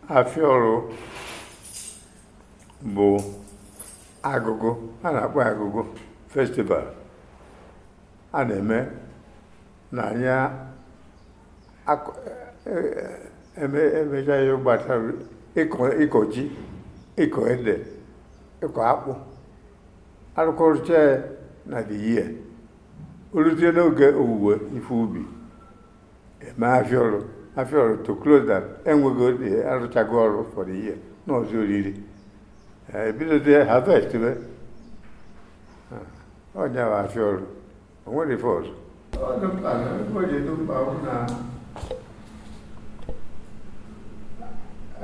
Afia-Olu bụ agụgụ, a na-akpọ agụgụ festival a na-eme na anyị emecha ihe gbasara ịkọ ji, ịkọ ede, ịkọ akpụ, arụkọrụcha na the year. Oluzie n'oge owuwe ife ubi eme Afia-Olu to close that enweghị arụchago ọrụ for the year n'ọzọ oriri ebidozie harvest be ọnya bụ Afia-Olu o nwere ife ọzọ ọ dị mkpa na ebe o ji dị mkpa bụ na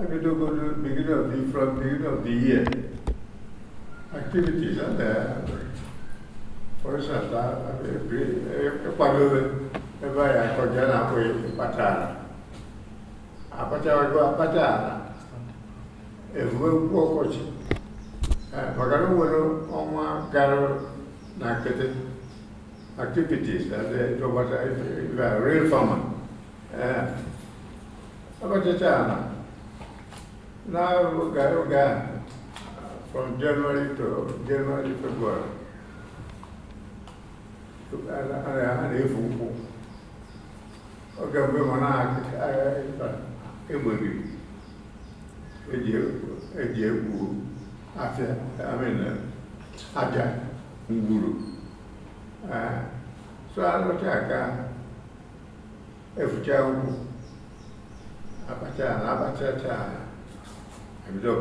ebidogodo from beginning of the year activities are there. For instance, kwadobe ebe anyị akọja na-akpọ ịkpata ala akpata ala evuwe mkpu ọkọchị maka na o nwere ọnwa gara na nkịtị activities real farmer akọchacha ala n'oge ahụ from January to February a na-efu nkwụ oge mgbe ma na-egberi eji egbu afịa aja ngwuru so alụcha aka efucha nkwụ abachacha ebido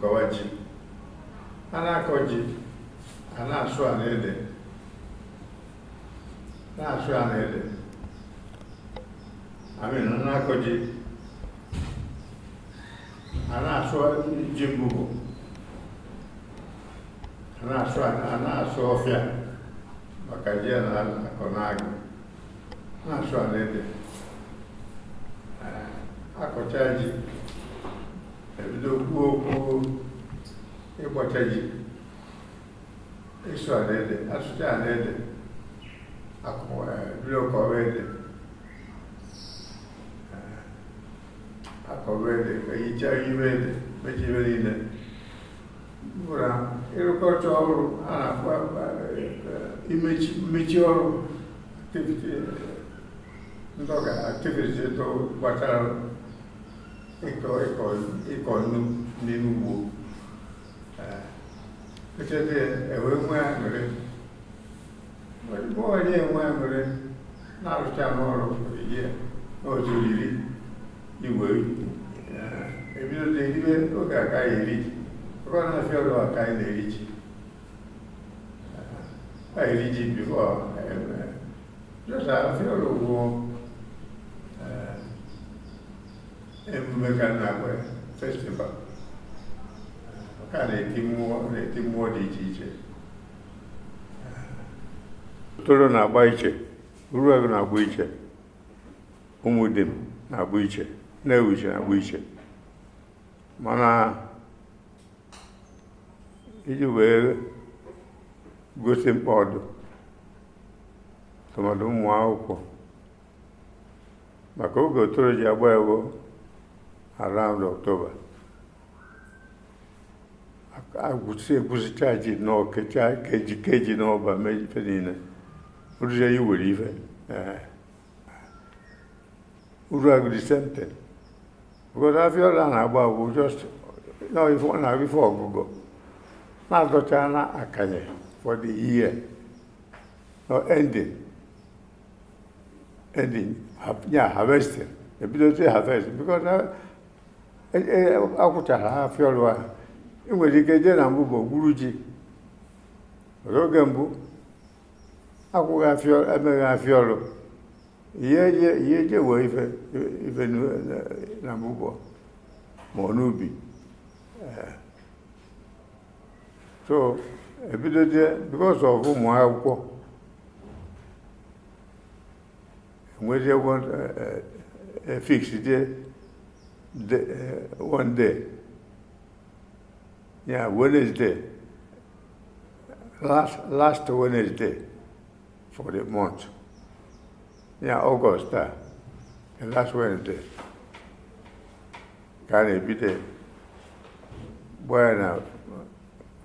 kọwa ji a na-akọ ji a na-asụ a na-ede na-akọ ji a na-asụ ji mbụbụ a na-asụ ọfịa maka ji a na-akọ n'agụ na-asụ a na-ede akọcha ji ebido kwuo okwu ịgbacha ji ịsụ a na-ede asụcha a na-ede bido kọwa ede akọwa ede ehicha ime ede mechi ibe niile bụra ịrụkọcha ọrụ a na-akpọ mmechi ọrụ ndọga activity to gbasara ịkọ nnu n'ime ugbo echete ewe nwe aṅụrị onye enwe aṅụrị na-arụcha n'ọrụ ihe n'otu oriri igwe ebido eribe oge aka ya eri ọkọ na Afia-Olu aka anyị na-eri ji a eri ji bifo just Afia-Olu bụ emume ka na-akpọ festival ka na-eti mmụọ dị iche iche Toro na-agba iche, Uruegu na-agba iche, Umudim na-agba iche, Nnewi na-agba iche. Mana iji wee gosi mkpa ọdụ tụmadụ ụmụ akwụkwọ maka oge Toro ji agba ewo around October egwusicha ji n'ọkecha keji n'ọba mee ife niile Uruzie you will even Uruegu the same thing. Because Afia-Olu and Abba will just if one have before Google. Not the China Akanye for the year. No ending. Harvesting. The bit of harvesting. Because Afia-Olu in which you get there and move Guruji. Rogambu. Afia-Olu ihe je wee ife na mbụbọ ma ọ n'ubi so ebidozie because of ụmụ akwụkwọ enwezie fix one day Wednesday last Wednesday for the month. August, and last Wednesday. ka a na-ebido gbaa na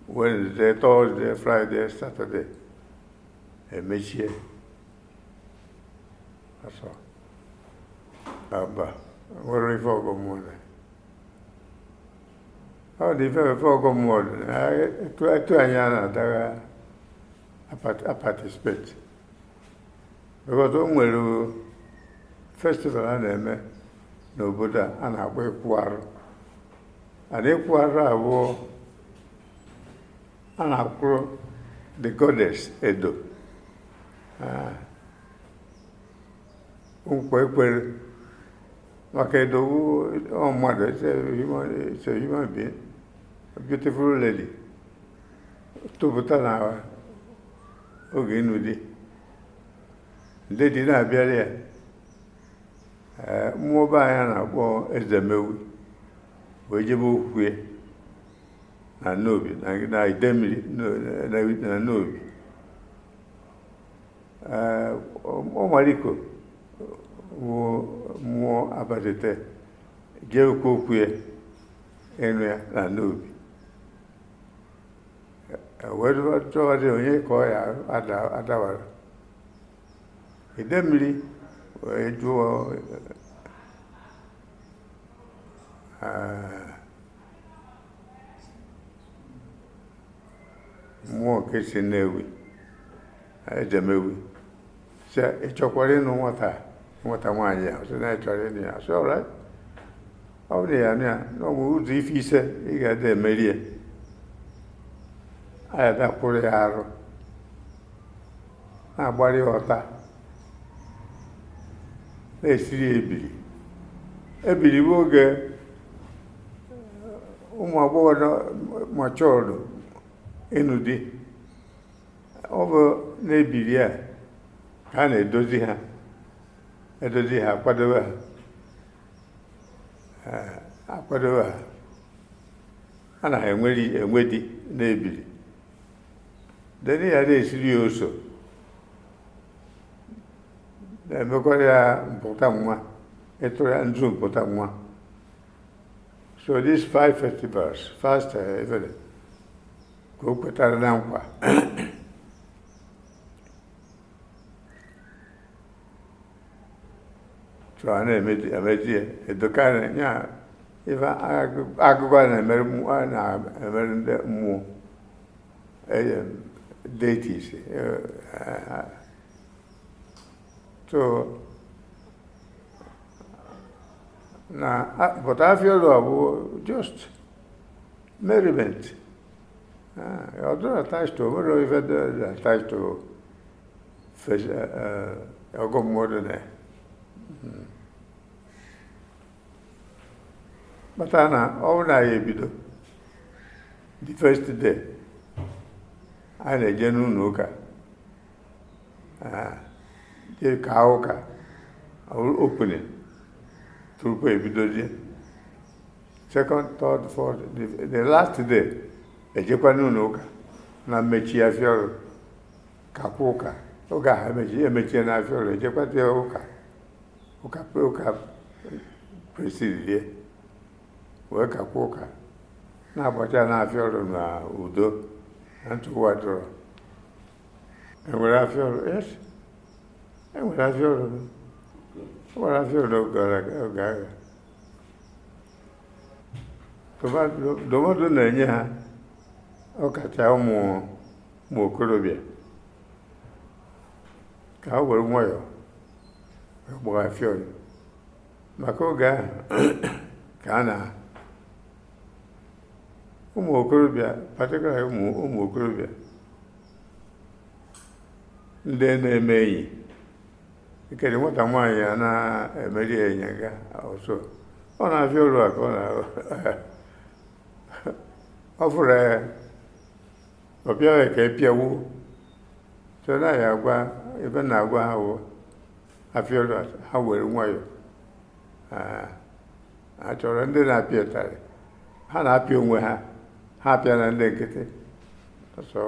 Wednesday, Thursday, Friday, Saturday emechie asọ aba nwere ife ọgọ mmụọ na ọ dị ife ọgọ mmụọ etu anyị a na-adagha participate because o nwere festival a na-eme n'obodo a na-akpọ ịkwụ arụ and ịkwụ arụ abụọ a na-akwụrụ the goddess Edo nkwa ekwere maka Edo mmadụ it's a human being, a beautiful lady tụpụta na oge ịnụ di lady na-abịara ya mmụọba anya na-akpọ ezemewi wee jebe okwu ya na n'obi na idemmiri na n'obi ọmaliko bụ mmụọ abatete jee okwu ya ịnụ ya na n'obi wee chọwadị onye ka ọ ya adawara idemmiri wee jụọ mmụọ nke si Nnewi ejemewi sị ịchọkwara ịnụ nwata nwaanyị ya sị na ịchọrọ ịnụ ya sị ọra ọ bụ na ya nụ ya n'ọnwụ ụzọ ife ise ị ga-ada emeri ya anyị dakwụrụ ya arụ na-agbara ya ọta na-esiri ya ebiri bụ oge ụmụ agbọghọ machọrọ ịnụ di ọ bụ na-ebiri ya ka a na-edozi ha akwadobe ha a na-enwe di na-ebiri deni ya na-esiri ya oso na-emekọrọ ya mpụta nwa ịtụrụ ya nzu mpụta nwa. So these 5 festivals first even ka o kwetara na nkwa so a na-emezi ya edoka ya ife agụgụ a na-emere ndị mmụọ deities so but Afia-Olu bụ just merriment. You're not attached to, what are you attached to go more than that. But all na ebido the first day a na-eje n'ụlọ ụka je ka ụka opening tupu ebidozie second, third, fourth, the last day ejekwa n'ụlọ ụka na mmechi Afia-Olu kakwa ụka oge ahụ emechie na Afia-Olu ejekwa tie ụka presidie wee kakwa ụka na-agbacha na Afia-Olu na udo na ntụwa dụrụ. Enwere Afia-Olu? Yes, enwere Afia-Olu. Enwere Afia-Olu oge agha ndụmọdụ na-enye ha ọkacha ụmụ okorobịa ka ha were nwayọọ gbaa Afia-Olu maka oge ahụ ka a na ụmụ okorobịa particularly ụmụ okorobịa ndị na-eme enyi ikere nwata nwaanyị ya na-emeri ịnyanga ọsọ ọ na Afia-Olu a ka ọ fụrụ ya ọ bịaghị ka epịawu so na ya agwa ebe na-agwa ha bụ Afia-Olu ha were nwayọọ a chọrọ ndị na-apịa ụtarị ha na-apịa onwe ha apịa na ndị nkịtị ọsọ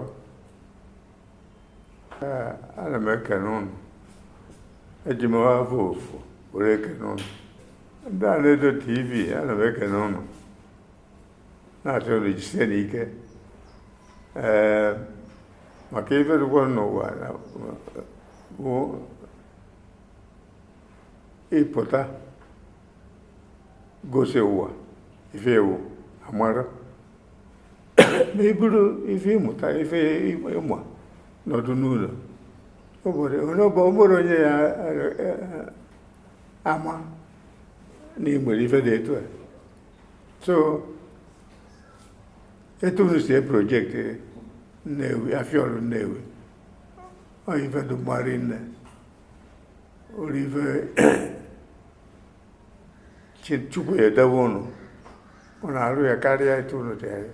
ana m ekene ụnụ eji m afọ ofu were ekene ụnụ ndị a na-edo TV ana m ekene ụnụ na-achọ ụnụ jisie n'ike maka ife dịkwa n'ụwa bụ ịpụta gosi ụwa ife ewu amara ma iburu ife ịmụta ife ịma nọdụ n'ụlọ obodo onye ya ama na ịnwere ife dị etu a so etu unu si projekti Nnewi Afia-Olu Nnewi ọ ife dị mmarị nne olu ife Chukwu edewe unu na-arụ ya karịa etu unu dị anya